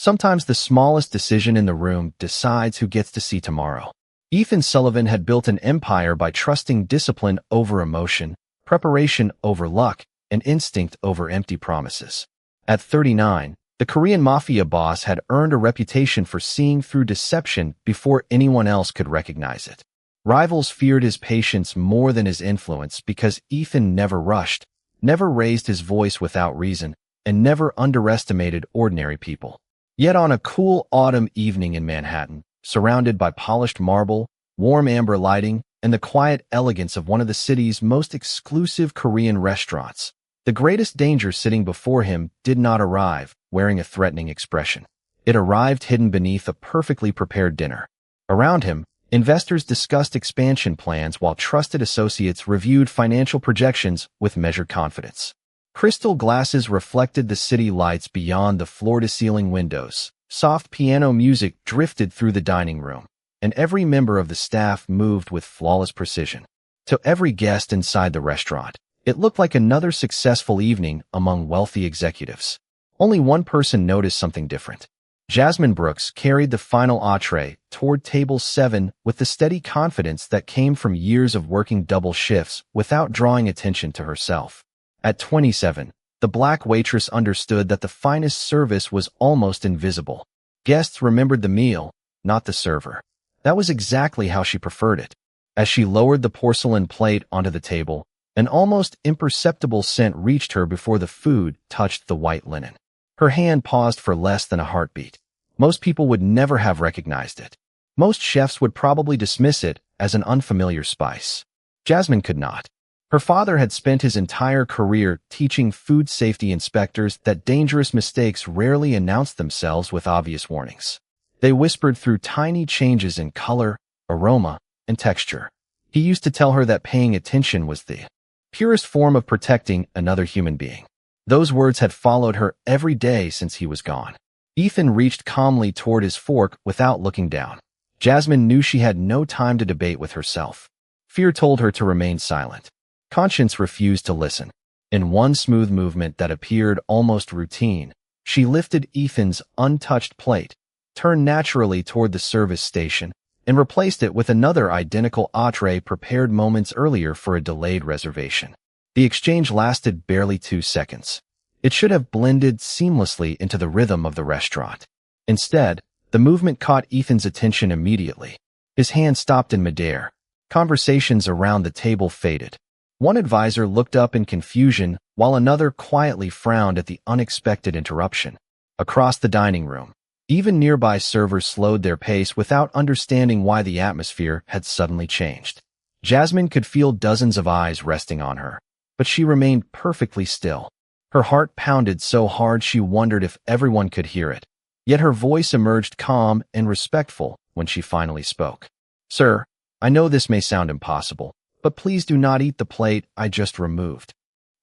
Sometimes the smallest decision in the room decides who gets to see tomorrow. Ethan Sullivan had built an empire by trusting discipline over emotion, preparation over luck, and instinct over empty promises. At 39, the Korean Mafia Boss had earned a reputation for seeing through deception before anyone else could recognize it. Rivals feared his patience more than his influence because Ethan never rushed, never raised his voice without reason, and never underestimated ordinary people. Yet on a cool autumn evening in Manhattan, surrounded by polished marble, warm amber lighting, and the quiet elegance of one of the city's most exclusive Korean restaurants, the greatest danger sitting before him did not arrive, wearing a threatening expression. It arrived hidden beneath a perfectly prepared dinner. Around him, investors discussed expansion plans while trusted associates reviewed financial projections with measured confidence. Crystal glasses reflected the city lights beyond the floor-to-ceiling windows. Soft piano music drifted through the dining room, and every member of the staff moved with flawless precision. To every guest inside the restaurant, it looked like another successful evening among wealthy executives. Only one person noticed something different. Jasmine Brooks carried the final entree toward table 7 with the steady confidence that came from years of working double shifts without drawing attention to herself. At 27, the Black Waitress understood that the finest service was almost invisible. Guests remembered the meal, not the server. That was exactly how she preferred it. As she lowered the porcelain plate onto the table, an almost imperceptible scent reached her before the food touched the white linen. Her hand paused for less than a heartbeat. Most people would never have recognized it. Most chefs would probably dismiss it as an unfamiliar spice. Jasmine could not. Her father had spent his entire career teaching food safety inspectors that dangerous mistakes rarely announce themselves with obvious warnings. They whispered through tiny changes in color, aroma, and texture. He used to tell her that paying attention was the purest form of protecting another human being. Those words had followed her every day since he was gone. Ethan reached calmly toward his fork without looking down. Jasmine knew she had no time to debate with herself. Fear told her to remain silent. Conscience refused to listen. In one smooth movement that appeared almost routine, she lifted Ethan's untouched plate, turned naturally toward the service station, and replaced it with another identical entree prepared moments earlier for a delayed reservation. The exchange lasted barely 2 seconds. It should have blended seamlessly into the rhythm of the restaurant. Instead, the movement caught Ethan's attention immediately. His hand stopped in midair. Conversations around the table faded. One advisor looked up in confusion, while another quietly frowned at the unexpected interruption. Across the dining room, even nearby servers slowed their pace without understanding why the atmosphere had suddenly changed. Jasmine could feel dozens of eyes resting on her, but she remained perfectly still. Her heart pounded so hard she wondered if everyone could hear it. Yet her voice emerged calm and respectful when she finally spoke. "Sir, I know this may sound impossible, but please do not eat the plate I just removed."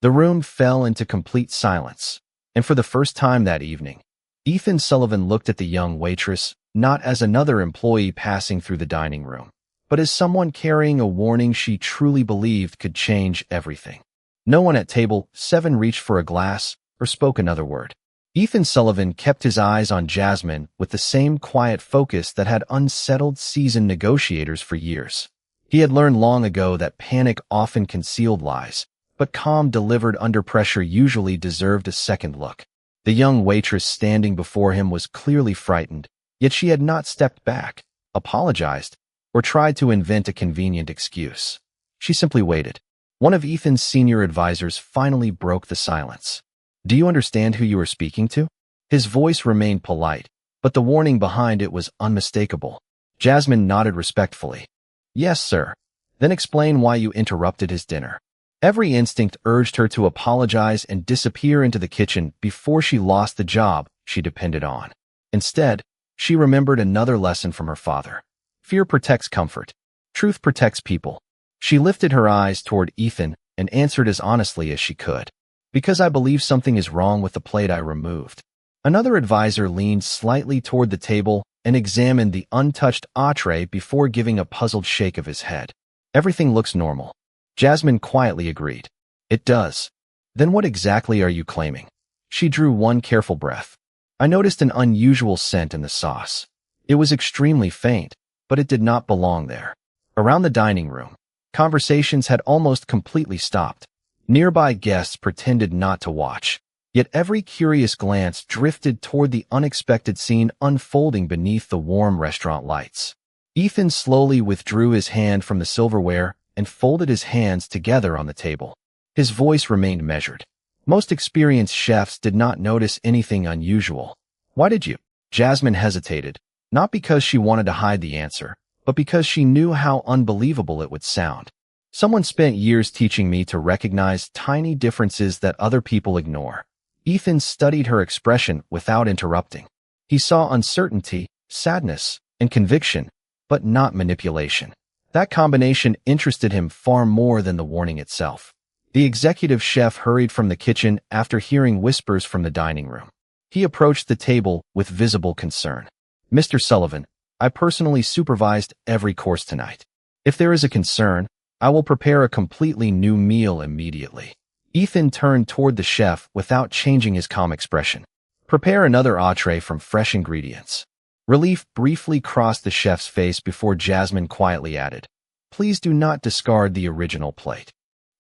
The room fell into complete silence, and for the first time that evening, Ethan Sullivan looked at the young waitress not as another employee passing through the dining room, but as someone carrying a warning she truly believed could change everything. No one at table 7 reached for a glass or spoke another word. Ethan Sullivan kept his eyes on Jasmine with the same quiet focus that had unsettled seasoned negotiators for years. He had learned long ago that panic often concealed lies, but calm delivered under pressure usually deserved a second look. The young waitress standing before him was clearly frightened, yet she had not stepped back, apologized, or tried to invent a convenient excuse. She simply waited. One of Ethan's senior advisors finally broke the silence. "Do you understand who you are speaking to?" His voice remained polite, but the warning behind it was unmistakable. Jasmine nodded respectfully. "Yes, sir." "Then explain why you interrupted his dinner." Every instinct urged her to apologize and disappear into the kitchen before she lost the job she depended on. Instead, she remembered another lesson from her father. Fear protects comfort. Truth protects people. She lifted her eyes toward Ethan and answered as honestly as she could. "Because I believe something is wrong with the plate I removed." Another advisor leaned slightly toward the table and examined the untouched entree before giving a puzzled shake of his head. "Everything looks normal." Jasmine quietly agreed. "It does." "Then what exactly are you claiming?" She drew one careful breath. I noticed an unusual scent in the sauce. It was extremely faint, but it did not belong there. Around the dining room, conversations had almost completely stopped. Nearby guests pretended not to watch, yet every curious glance drifted toward the unexpected scene unfolding beneath the warm restaurant lights. Ethan slowly withdrew his hand from the silverware and folded his hands together on the table. His voice remained measured. Most experienced chefs did not notice anything unusual. Why did you? Jasmine hesitated, not because she wanted to hide the answer, but because she knew how unbelievable it would sound. Someone spent years teaching me to recognize tiny differences that other people ignore. Ethan studied her expression without interrupting. He saw uncertainty, sadness, and conviction, but not manipulation. That combination interested him far more than the warning itself. The executive chef hurried from the kitchen after hearing whispers from the dining room. He approached the table with visible concern. "Mr. Sullivan, I personally supervised every course tonight. If there is a concern, I will prepare a completely new meal immediately." Ethan turned toward the chef without changing his calm expression. "Prepare another entree from fresh ingredients." Relief briefly crossed the chef's face before Jasmine quietly added, "Please do not discard the original plate."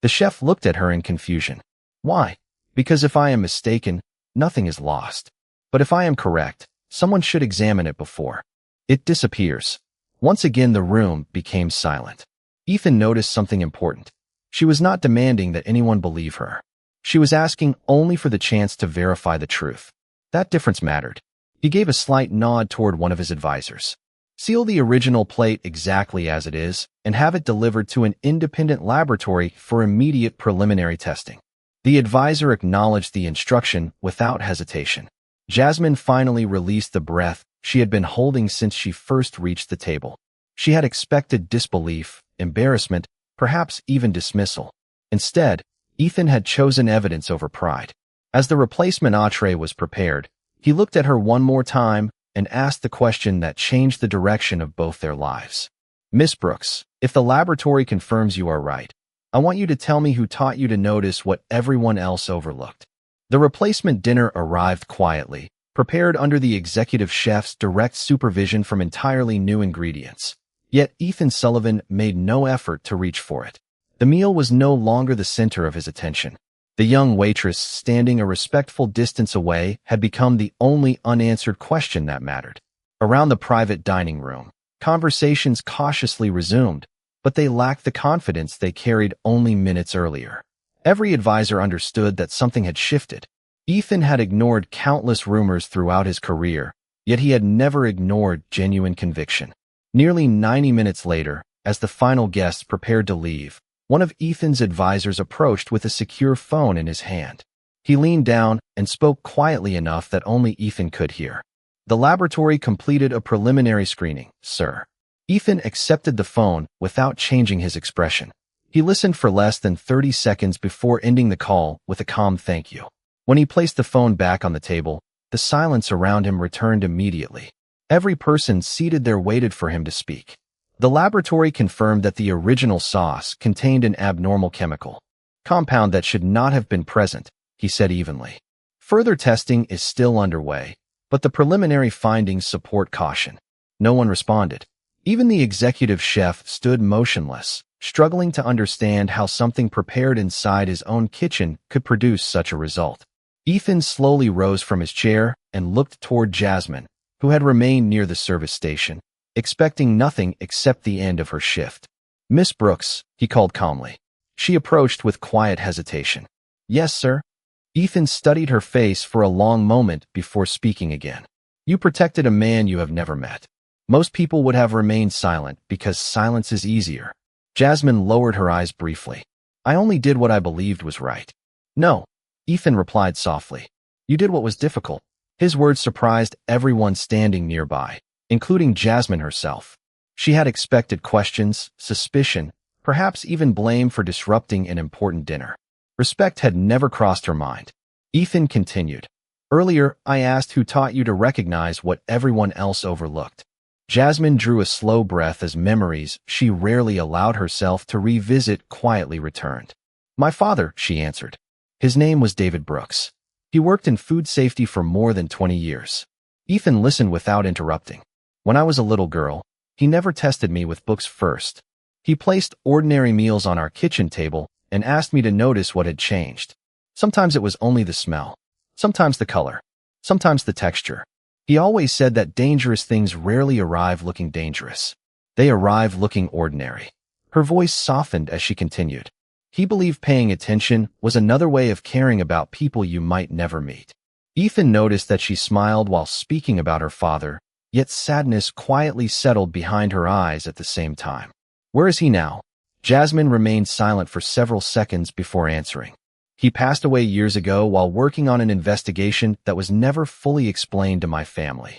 The chef looked at her in confusion. "Why?" "Because if I am mistaken, nothing is lost. But if I am correct, someone should examine it before it disappears." Once again the room became silent. Ethan noticed something important. She was not demanding that anyone believe her. She was asking only for the chance to verify the truth. That difference mattered. He gave a slight nod toward one of his advisors. "Seal the original plate exactly as it is and have it delivered to an independent laboratory for immediate preliminary testing." The advisor acknowledged the instruction without hesitation. Jasmine finally released the breath she had been holding since she first reached the table. She had expected disbelief, embarrassment, perhaps even dismissal. Instead, Ethan had chosen evidence over pride. As the replacement entree was prepared, he looked at her one more time and asked the question that changed the direction of both their lives. "Miss Brooks, if the laboratory confirms you are right, I want you to tell me who taught you to notice what everyone else overlooked." The replacement dinner arrived quietly, prepared under the executive chef's direct supervision from entirely new ingredients. Yet Ethan Sullivan made no effort to reach for it. The meal was no longer the center of his attention. The young waitress standing a respectful distance away had become the only unanswered question that mattered. Around the private dining room, conversations cautiously resumed, but they lacked the confidence they carried only minutes earlier. Every advisor understood that something had shifted. Ethan had ignored countless rumors throughout his career, yet he had never ignored genuine conviction. Nearly 90 minutes later, as the final guests prepared to leave, one of Ethan's advisors approached with a secure phone in his hand. He leaned down and spoke quietly enough that only Ethan could hear. "The laboratory completed a preliminary screening, sir." Ethan accepted the phone without changing his expression. He listened for less than 30 seconds before ending the call with a calm "thank you." When he placed the phone back on the table, the silence around him returned immediately. Every person seated there waited for him to speak. "The laboratory confirmed that the original sauce contained an abnormal chemical compound that should not have been present," he said evenly. "Further testing is still underway, but the preliminary findings support caution." No one responded. Even the executive chef stood motionless, struggling to understand how something prepared inside his own kitchen could produce such a result. Ethan slowly rose from his chair and looked toward Jasmine, who had remained near the service station, expecting nothing except the end of her shift. "Miss Brooks," he called calmly. She approached with quiet hesitation. "Yes, sir?" Ethan studied her face for a long moment before speaking again. "You protected a man you have never met. Most people would have remained silent because silence is easier." Jasmine lowered her eyes briefly. "I only did what I believed was right." "No," Ethan replied softly. "You did what was difficult." His words surprised everyone standing nearby, including Jasmine herself. She had expected questions, suspicion, perhaps even blame for disrupting an important dinner. Respect had never crossed her mind. Ethan continued. "Earlier, I asked who taught you to recognize what everyone else overlooked." Jasmine drew a slow breath as memories she rarely allowed herself to revisit quietly returned. "My father," she answered. "His name was David Brooks." He worked in food safety for more than 20 years. Ethan listened without interrupting. When I was a little girl, he never tested me with books first. He placed ordinary meals on our kitchen table and asked me to notice what had changed. Sometimes it was only the smell, sometimes the color, sometimes the texture. He always said that dangerous things rarely arrive looking dangerous. They arrive looking ordinary. Her voice softened as she continued. He believed paying attention was another way of caring about people you might never meet. Ethan noticed that she smiled while speaking about her father, yet sadness quietly settled behind her eyes at the same time. Where is he now? Jasmine remained silent for several seconds before answering. He passed away years ago while working on an investigation that was never fully explained to my family.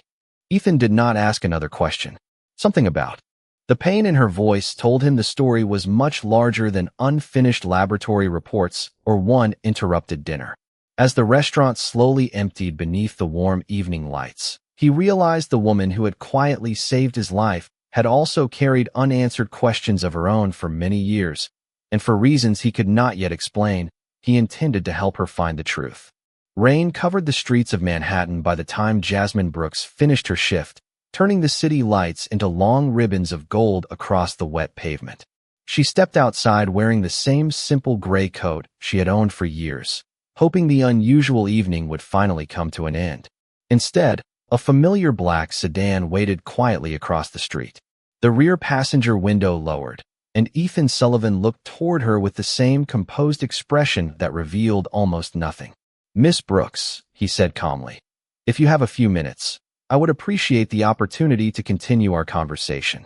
Ethan did not ask another question. Something about. The pain in her voice told him the story was much larger than unfinished laboratory reports or one interrupted dinner. As the restaurant slowly emptied beneath the warm evening lights, he realized the woman who had quietly saved his life had also carried unanswered questions of her own for many years, and for reasons he could not yet explain, he intended to help her find the truth. Rain covered the streets of Manhattan by the time Jasmine Brooks finished her shift, turning the city lights into long ribbons of gold across the wet pavement. She stepped outside wearing the same simple gray coat she had owned for years, hoping the unusual evening would finally come to an end. Instead, a familiar black sedan waited quietly across the street. The rear passenger window lowered, and Ethan Sullivan looked toward her with the same composed expression that revealed almost nothing. "Miss Brooks," he said calmly, "if you have a few minutes, I would appreciate the opportunity to continue our conversation."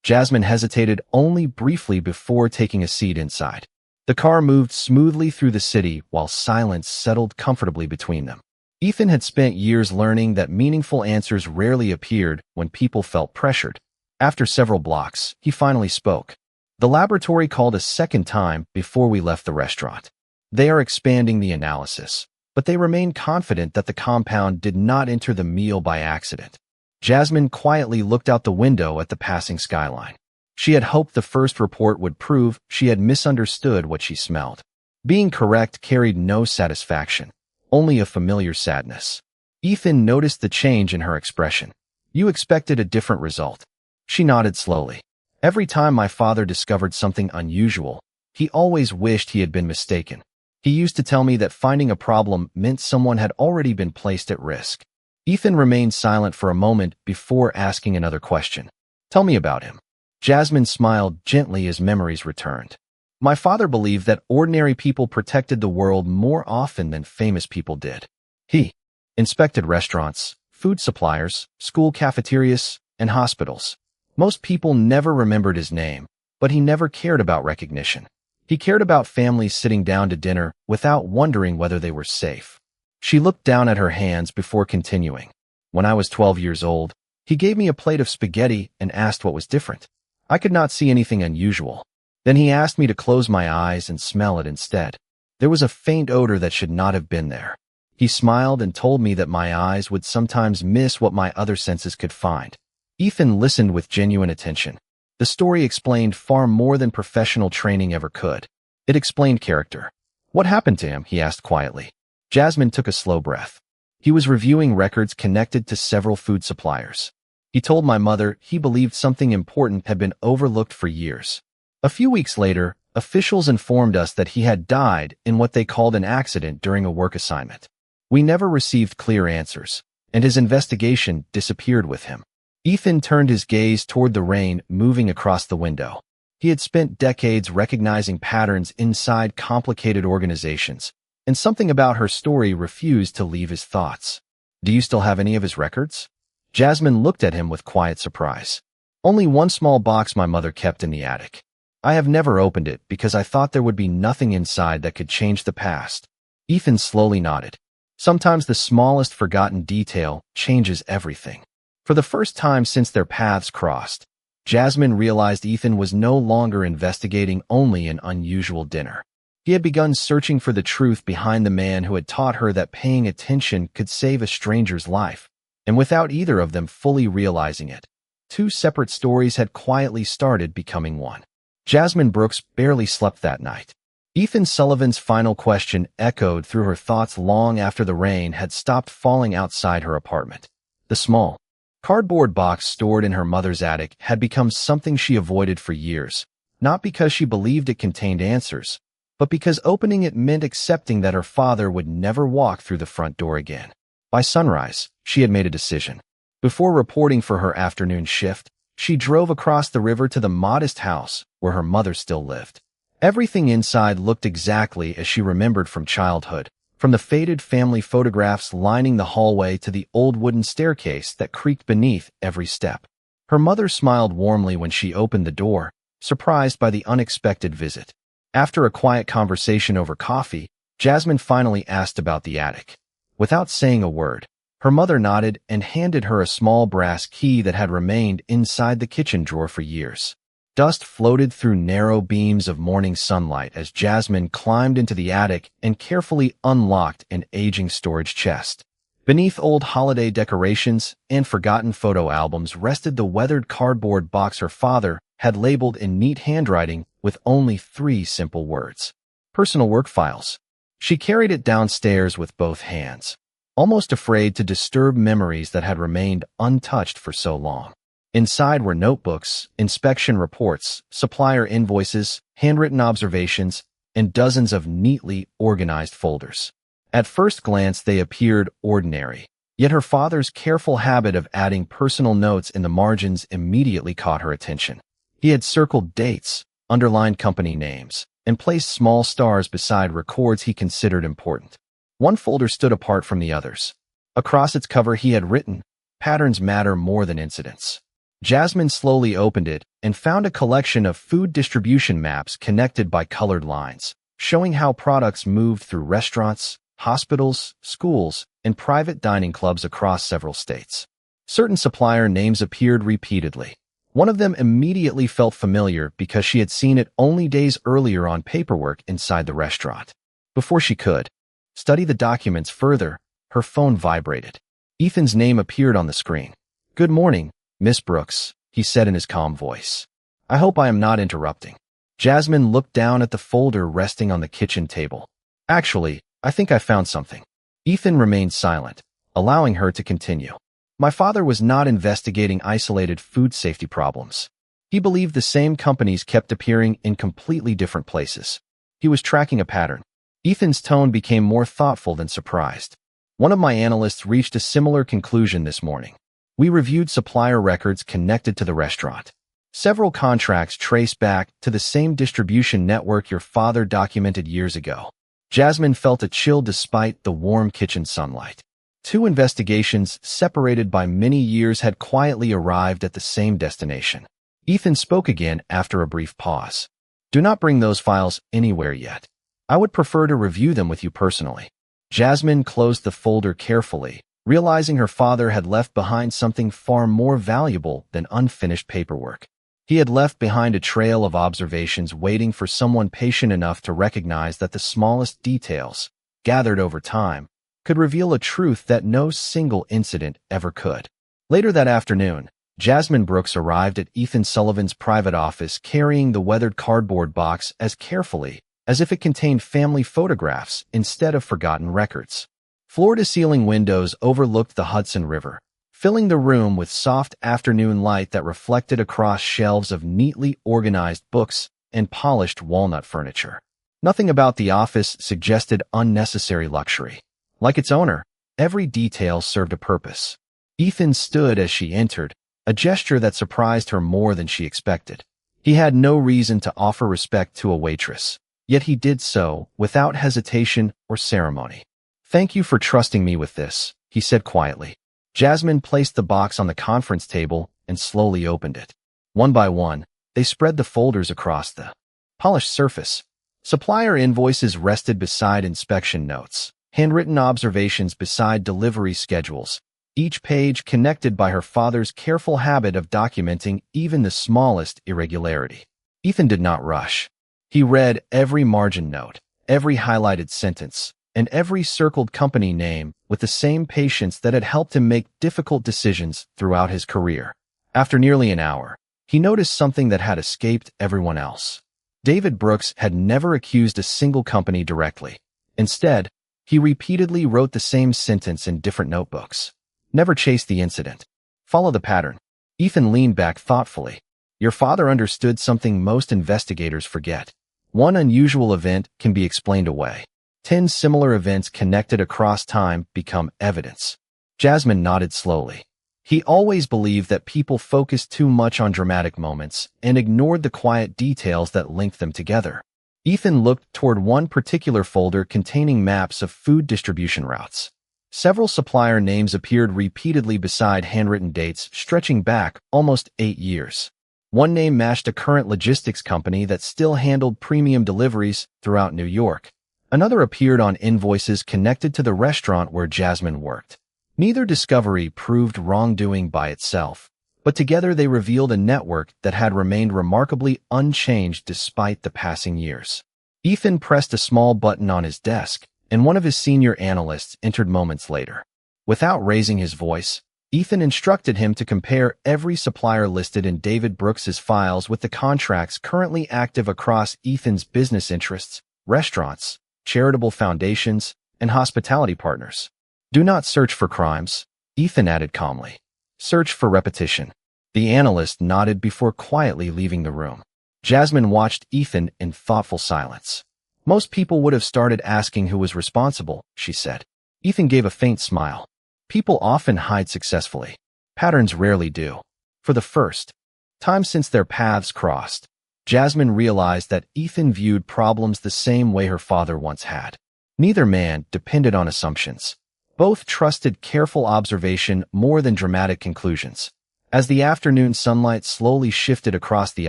Jasmine hesitated only briefly before taking a seat inside. The car moved smoothly through the city while silence settled comfortably between them. Ethan had spent years learning that meaningful answers rarely appeared when people felt pressured. After several blocks, he finally spoke. "The laboratory called a second time before we left the restaurant. They are expanding the analysis, but they remain confident that the compound did not enter the meal by accident." Jasmine quietly looked out the window at the passing skyline. She had hoped the first report would prove she had misunderstood what she smelled. Being correct carried no satisfaction, only a familiar sadness. Ethan noticed the change in her expression. "You expected a different result." She nodded slowly. "Every time my father discovered something unusual, he always wished he had been mistaken. He used to tell me that finding a problem meant someone had already been placed at risk." Ethan remained silent for a moment before asking another question. "Tell me about him." Jasmine smiled gently as memories returned. "My father believed that ordinary people protected the world more often than famous people did. He inspected restaurants, food suppliers, school cafeterias, and hospitals. Most people never remembered his name, but he never cared about recognition. He cared about families sitting down to dinner without wondering whether they were safe." She looked down at her hands before continuing. "When I was 12 years old, he gave me a plate of spaghetti and asked what was different. I could not see anything unusual. Then he asked me to close my eyes and smell it instead. There was a faint odor that should not have been there. He smiled and told me that my eyes would sometimes miss what my other senses could find." Ethan listened with genuine attention. The story explained far more than professional training ever could. It explained character. "What happened to him?" he asked quietly. Jasmine took a slow breath. "He was reviewing records connected to several food suppliers. He told my mother he believed something important had been overlooked for years. A few weeks later, officials informed us that he had died in what they called an accident during a work assignment. We never received clear answers, and his investigation disappeared with him." Ethan turned his gaze toward the rain moving across the window. He had spent decades recognizing patterns inside complicated organizations, and something about her story refused to leave his thoughts. "Do you still have any of his records?" Jasmine looked at him with quiet surprise. "Only one small box my mother kept in the attic. I have never opened it because I thought there would be nothing inside that could change the past." Ethan slowly nodded. Sometimes the smallest forgotten detail changes everything. For the first time since their paths crossed, Jasmine realized Ethan was no longer investigating only an unusual dinner. He had begun searching for the truth behind the man who had taught her that paying attention could save a stranger's life, and without either of them fully realizing it, two separate stories had quietly started becoming one. Jasmine Brooks barely slept that night. Ethan Sullivan's final question echoed through her thoughts long after the rain had stopped falling outside her apartment. The small, cardboard box stored in her mother's attic had become something she avoided for years, not because she believed it contained answers, but because opening it meant accepting that her father would never walk through the front door again. By sunrise, she had made a decision. Before reporting for her afternoon shift, she drove across the river to the modest house where her mother still lived. Everything inside looked exactly as she remembered from childhood, from the faded family photographs lining the hallway to the old wooden staircase that creaked beneath every step. Her mother smiled warmly when she opened the door, surprised by the unexpected visit. After a quiet conversation over coffee, Jasmine finally asked about the attic. Without saying a word, her mother nodded and handed her a small brass key that had remained inside the kitchen drawer for years. Dust floated through narrow beams of morning sunlight as Jasmine climbed into the attic and carefully unlocked an aging storage chest. Beneath old holiday decorations and forgotten photo albums rested the weathered cardboard box her father had labeled in neat handwriting with only 3 simple words: personal work files. She carried it downstairs with both hands, almost afraid to disturb memories that had remained untouched for so long. Inside were notebooks, inspection reports, supplier invoices, handwritten observations, and dozens of neatly organized folders. At first glance, they appeared ordinary, yet her father's careful habit of adding personal notes in the margins immediately caught her attention. He had circled dates, underlined company names, and placed small stars beside records he considered important. One folder stood apart from the others. Across its cover he had written, "Patterns matter more than incidents." Jasmine slowly opened it and found a collection of food distribution maps connected by colored lines, showing how products moved through restaurants, hospitals, schools, and private dining clubs across several states. Certain supplier names appeared repeatedly. One of them immediately felt familiar because she had seen it only days earlier on paperwork inside the restaurant. Before she could study the documents further, her phone vibrated. Ethan's name appeared on the screen. "Good morning, Miss Brooks," he said in his calm voice. "I hope I am not interrupting." Jasmine looked down at the folder resting on the kitchen table. "Actually, I think I found something." Ethan remained silent, allowing her to continue. "My father was not investigating isolated food safety problems. He believed the same companies kept appearing in completely different places. He was tracking a pattern." Ethan's tone became more thoughtful than surprised. "One of my analysts reached a similar conclusion this morning. We reviewed supplier records connected to the restaurant. Several contracts trace back to the same distribution network your father documented years ago." Jasmine felt a chill despite the warm kitchen sunlight. 2 investigations separated by many years had quietly arrived at the same destination. Ethan spoke again after a brief pause. "Do not bring those files anywhere yet. I would prefer to review them with you personally." Jasmine closed the folder carefully, realizing her father had left behind something far more valuable than unfinished paperwork. He had left behind a trail of observations waiting for someone patient enough to recognize that the smallest details, gathered over time, could reveal a truth that no single incident ever could. Later that afternoon, Jasmine Brooks arrived at Ethan Sullivan's private office carrying the weathered cardboard box as carefully as if it contained family photographs instead of forgotten records. Floor-to-ceiling windows overlooked the Hudson River, filling the room with soft afternoon light that reflected across shelves of neatly organized books and polished walnut furniture. Nothing about the office suggested unnecessary luxury. Like its owner, every detail served a purpose. Ethan stood as she entered, a gesture that surprised her more than she expected. He had no reason to offer respect to a waitress, yet he did so without hesitation or ceremony. "Thank you for trusting me with this," he said quietly. Jasmine placed the box on the conference table and slowly opened it. One by one, they spread the folders across the polished surface. Supplier invoices rested beside inspection notes, handwritten observations beside delivery schedules, each page connected by her father's careful habit of documenting even the smallest irregularity. Ethan did not rush. He read every margin note, every highlighted sentence, and every circled company name with the same patience that had helped him make difficult decisions throughout his career. After nearly an hour, he noticed something that had escaped everyone else. David Brooks had never accused a single company directly. Instead, he repeatedly wrote the same sentence in different notebooks. Never chase the incident. Follow the pattern. Ethan leaned back thoughtfully. Your father understood something most investigators forget. One unusual event can be explained away. 10 similar events connected across time become evidence. Jasmine nodded slowly. He always believed that people focused too much on dramatic moments and ignored the quiet details that linked them together. Ethan looked toward one particular folder containing maps of food distribution routes. Several supplier names appeared repeatedly beside handwritten dates stretching back almost 8 years. One name matched a current logistics company that still handled premium deliveries throughout New York. Another appeared on invoices connected to the restaurant where Jasmine worked. Neither discovery proved wrongdoing by itself, but together they revealed a network that had remained remarkably unchanged despite the passing years. Ethan pressed a small button on his desk, and one of his senior analysts entered moments later. Without raising his voice, Ethan instructed him to compare every supplier listed in David Brooks's files with the contracts currently active across Ethan's business interests, restaurants, charitable foundations, and hospitality partners. Do not search for crimes, Ethan added calmly. Search for repetition. The analyst nodded before quietly leaving the room. Jasmine watched Ethan in thoughtful silence. Most people would have started asking who was responsible, she said. Ethan gave a faint smile. People often hide successfully. Patterns rarely do. For the first time since their paths crossed, Jasmine realized that Ethan viewed problems the same way her father once had. Neither man depended on assumptions. Both trusted careful observation more than dramatic conclusions. As the afternoon sunlight slowly shifted across the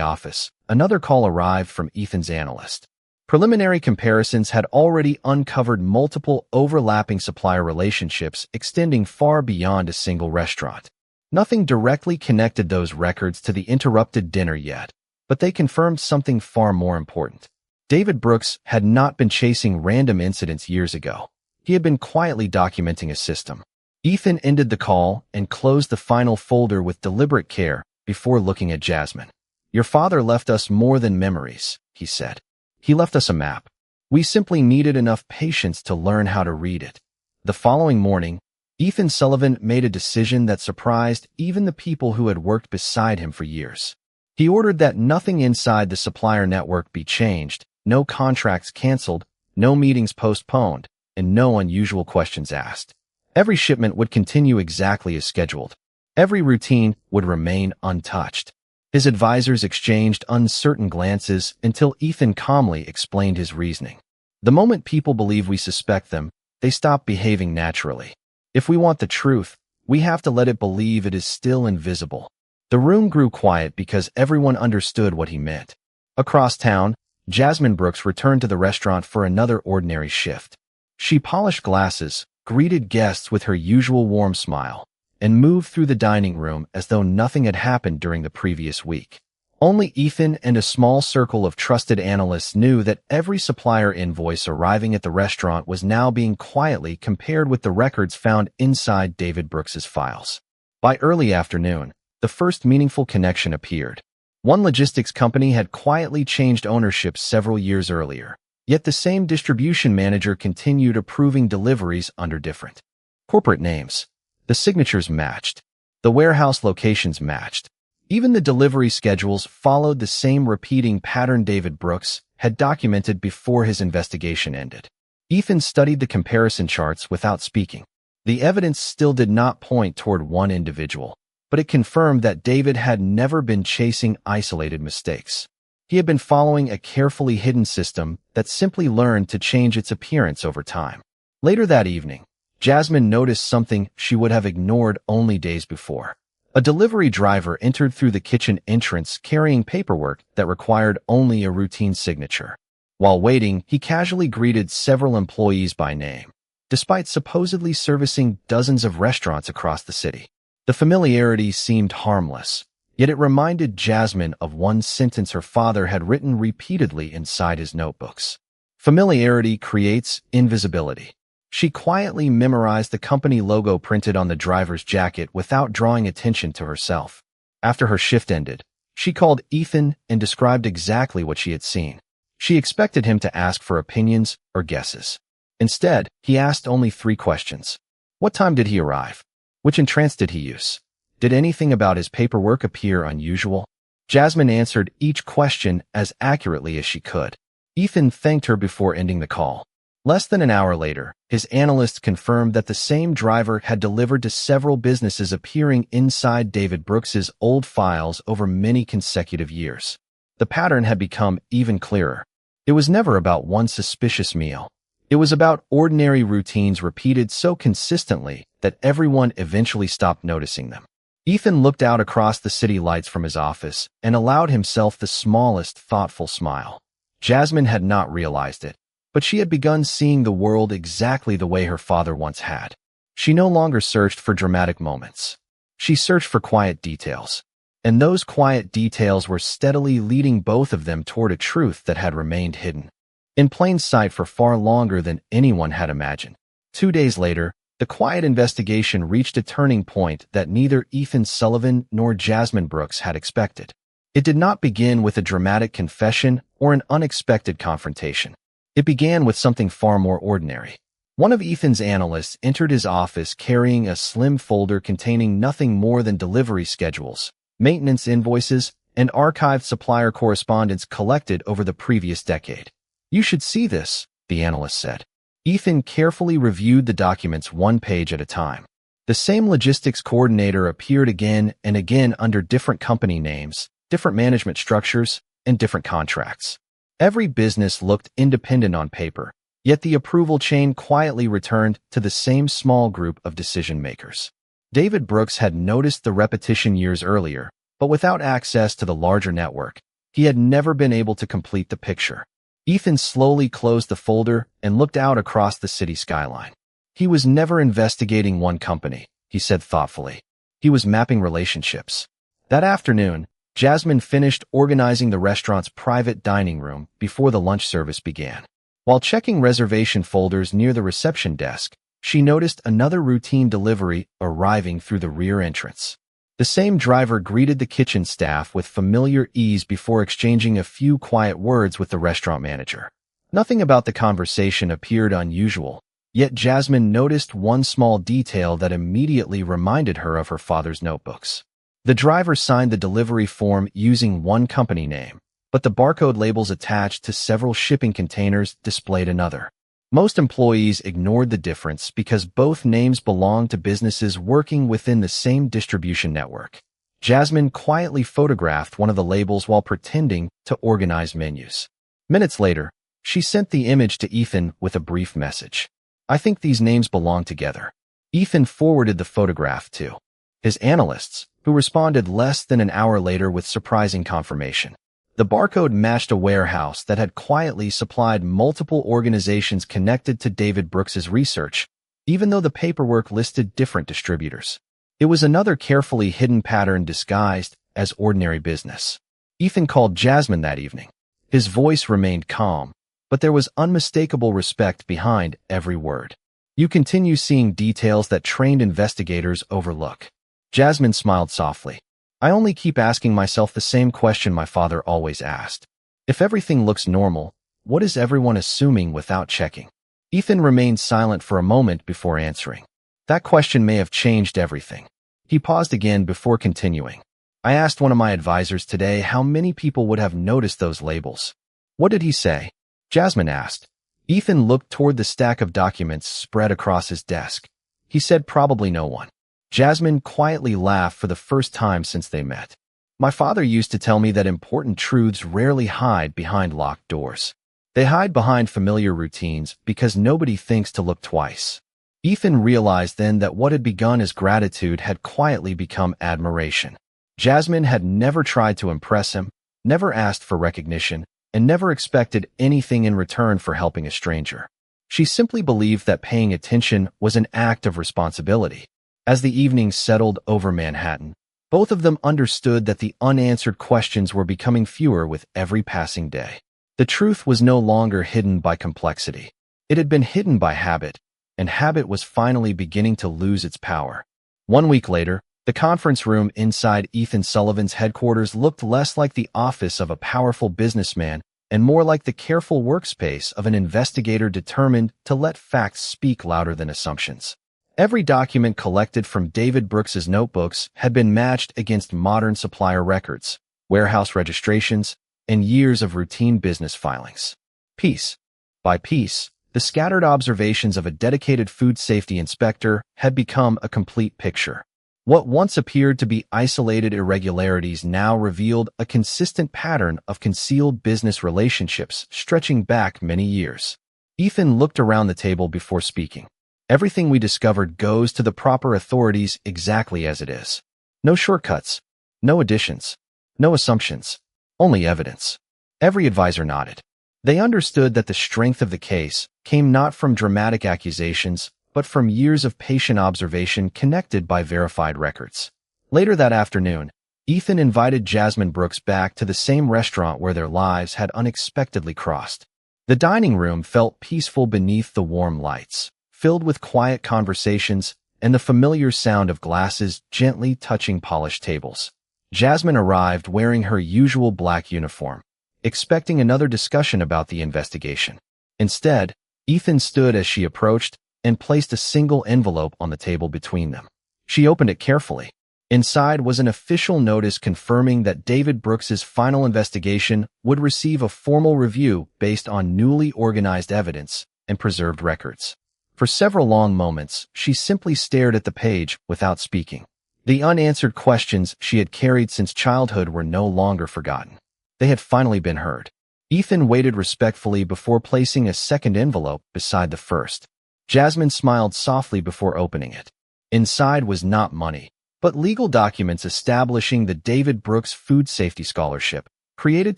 office, another call arrived from Ethan's analyst. Preliminary comparisons had already uncovered multiple overlapping supplier relationships extending far beyond a single restaurant. Nothing directly connected those records to the interrupted dinner yet, but they confirmed something far more important. David Brooks had not been chasing random incidents years ago. He had been quietly documenting a system. Ethan ended the call and closed the final folder with deliberate care before looking at Jasmine. Your father left us more than memories, he said. He left us a map. We simply needed enough patience to learn how to read it. The following morning, Ethan Sullivan made a decision that surprised even the people who had worked beside him for years. He ordered that nothing inside the supplier network be changed, no contracts canceled, no meetings postponed, and no unusual questions asked. Every shipment would continue exactly as scheduled. Every routine would remain untouched. His advisors exchanged uncertain glances until Ethan calmly explained his reasoning. The moment people believe we suspect them, they stop behaving naturally. If we want the truth, we have to let it believe it is still invisible. The room grew quiet because everyone understood what he meant. Across town, Jasmine Brooks returned to the restaurant for another ordinary shift. She polished glasses, greeted guests with her usual warm smile, and moved through the dining room as though nothing had happened during the previous week. Only Ethan and a small circle of trusted analysts knew that every supplier invoice arriving at the restaurant was now being quietly compared with the records found inside David Brooks's files. By early afternoon, the first meaningful connection appeared. One logistics company had quietly changed ownership several years earlier. Yet the same distribution manager continued approving deliveries under different corporate names. The signatures matched. The warehouse locations matched. Even the delivery schedules followed the same repeating pattern David Brooks had documented before his investigation ended. Ethan studied the comparison charts without speaking. The evidence still did not point toward one individual, but it confirmed that David had never been chasing isolated mistakes. He had been following a carefully hidden system that simply learned to change its appearance over time. Later that evening, Jasmine noticed something she would have ignored only days before. A delivery driver entered through the kitchen entrance carrying paperwork that required only a routine signature. While waiting, he casually greeted several employees by name, despite supposedly servicing dozens of restaurants across the city. The familiarity seemed harmless. Yet it reminded Jasmine of one sentence her father had written repeatedly inside his notebooks. Familiarity creates invisibility. She quietly memorized the company logo printed on the driver's jacket without drawing attention to herself. After her shift ended, She called Ethan and described exactly what she had seen. She expected him to ask for opinions or guesses. Instead, he asked only 3 questions. What time did he arrive? Which entrance did he use? Did anything about his paperwork appear unusual? Jasmine answered each question as accurately as she could. Ethan thanked her before ending the call. Less than an hour later, his analysts confirmed that the same driver had delivered to several businesses appearing inside David Brooks's old files over many consecutive years. The pattern had become even clearer. It was never about one suspicious meal. It was about ordinary routines repeated so consistently that everyone eventually stopped noticing them. Ethan looked out across the city lights from his office and allowed himself the smallest thoughtful smile. Jasmine had not realized it, but she had begun seeing the world exactly the way her father once had. She no longer searched for dramatic moments. She searched for quiet details. And those quiet details were steadily leading both of them toward a truth that had remained hidden, in plain sight for far longer than anyone had imagined. 2 days later, the quiet investigation reached a turning point that neither Ethan Sullivan nor Jasmine Brooks had expected. It did not begin with a dramatic confession or an unexpected confrontation. It began with something far more ordinary. One of Ethan's analysts entered his office carrying a slim folder containing nothing more than delivery schedules, maintenance invoices, and archived supplier correspondence collected over the previous decade. "You should see this," the analyst said. Ethan carefully reviewed the documents 1 page at a time. The same logistics coordinator appeared again and again under different company names, different management structures, and different contracts. Every business looked independent on paper, yet the approval chain quietly returned to the same small group of decision-makers. David Brooks had noticed the repetition years earlier, but without access to the larger network, he had never been able to complete the picture. Ethan slowly closed the folder and looked out across the city skyline. He was never investigating one company, he said thoughtfully. He was mapping relationships. That afternoon, Jasmine finished organizing the restaurant's private dining room before the lunch service began. While checking reservation folders near the reception desk, she noticed another routine delivery arriving through the rear entrance. The same driver greeted the kitchen staff with familiar ease before exchanging a few quiet words with the restaurant manager. Nothing about the conversation appeared unusual, yet Jasmine noticed one small detail that immediately reminded her of her father's notebooks. The driver signed the delivery form using one company name, but the barcode labels attached to several shipping containers displayed another. Most employees ignored the difference because both names belonged to businesses working within the same distribution network. Jasmine quietly photographed one of the labels while pretending to organize menus. Minutes later, she sent the image to Ethan with a brief message. "I think these names belong together." Ethan forwarded the photograph to his analysts, who responded less than an hour later with surprising confirmation. The barcode matched a warehouse that had quietly supplied multiple organizations connected to David Brooks's research, even though the paperwork listed different distributors. It was another carefully hidden pattern disguised as ordinary business. Ethan called Jasmine that evening. His voice remained calm, but there was unmistakable respect behind every word. "You continue seeing details that trained investigators overlook." Jasmine smiled softly. "I only keep asking myself the same question my father always asked. If everything looks normal, what is everyone assuming without checking?" Ethan remained silent for a moment before answering. That question may have changed everything. He paused again before continuing. "I asked one of my advisors today how many people would have noticed those labels." "What did he say?" Jasmine asked. Ethan looked toward the stack of documents spread across his desk. He said probably no one. Jasmine quietly laughed for the first time since they met. "My father used to tell me that important truths rarely hide behind locked doors. They hide behind familiar routines because nobody thinks to look twice." Ethan realized then that what had begun as gratitude had quietly become admiration. Jasmine had never tried to impress him, never asked for recognition, and never expected anything in return for helping a stranger. She simply believed that paying attention was an act of responsibility. As the evening settled over Manhattan, both of them understood that the unanswered questions were becoming fewer with every passing day. The truth was no longer hidden by complexity. It had been hidden by habit, and habit was finally beginning to lose its power. 1 week later, the The conference room inside Ethan Sullivan's headquarters looked less like the office of a powerful businessman and more like the careful workspace of an investigator determined to let facts speak louder than assumptions. Every document collected from David Brooks's notebooks had been matched against modern supplier records, warehouse registrations, and years of routine business filings. Piece by piece, the scattered observations of a dedicated food safety inspector had become a complete picture. What once appeared to be isolated irregularities now revealed a consistent pattern of concealed business relationships stretching back many years. Ethan looked around the table before speaking. Everything we discovered goes to the proper authorities exactly as it is. No shortcuts, no additions, no assumptions, only evidence. Every advisor nodded. They understood that the strength of the case came not from dramatic accusations, but from years of patient observation connected by verified records. Later that afternoon, Ethan invited Jasmine Brooks back to the same restaurant where their lives had unexpectedly crossed. The dining room felt peaceful beneath the warm lights, filled with quiet conversations and the familiar sound of glasses gently touching polished tables. Jasmine arrived wearing her usual black uniform, expecting another discussion about the investigation. Instead, Ethan stood as she approached and placed a single envelope on the table between them. She opened it carefully. Inside was an official notice confirming that David Brooks's final investigation would receive a formal review based on newly organized evidence and preserved records. For several long moments, she simply stared at the page without speaking. The unanswered questions she had carried since childhood were no longer forgotten. They had finally been heard. Ethan waited respectfully before placing a second envelope beside the first. Jasmine smiled softly before opening it. Inside was not money, but legal documents establishing the David Brooks Food Safety Scholarship, created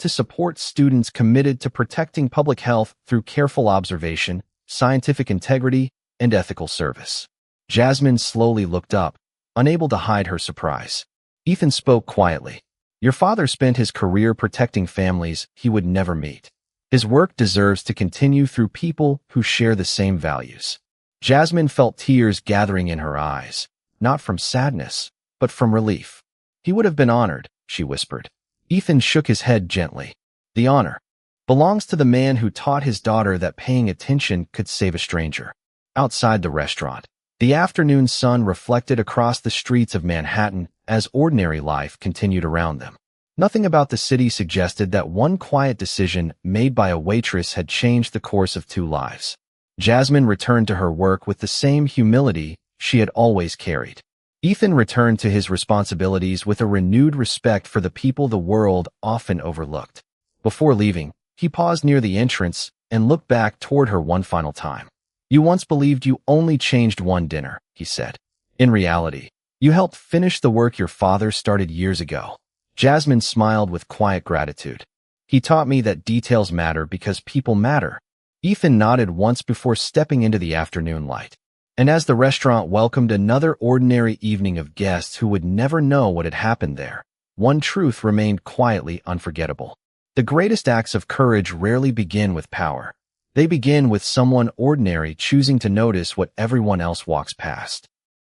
to support students committed to protecting public health through careful observation, scientific integrity, and ethical service. Jasmine slowly looked up, unable to hide her surprise. Ethan spoke quietly. Your father spent his career protecting families he would never meet. His work deserves to continue through people who share the same values. Jasmine felt tears gathering in her eyes, not from sadness, but from relief. He would have been honored, she whispered. Ethan shook his head gently. The honor belongs to the man who taught his daughter that paying attention could save a stranger. Outside the restaurant, the afternoon sun reflected across the streets of Manhattan as ordinary life continued around them. Nothing about the city suggested that one quiet decision made by a waitress had changed the course of two lives. Jasmine returned to her work with the same humility she had always carried. Ethan returned to his responsibilities with a renewed respect for the people the world often overlooked. Before leaving, he paused near the entrance and looked back toward her one final time. You once believed you only changed one dinner, he said. In reality, you helped finish the work your father started years ago. Jasmine smiled with quiet gratitude. He taught me that details matter because people matter. Ethan nodded once before stepping into the afternoon light. And as the restaurant welcomed another ordinary evening of guests who would never know what had happened there, one truth remained quietly unforgettable. The greatest acts of courage rarely begin with power. They begin with someone ordinary choosing to notice what everyone else walks past.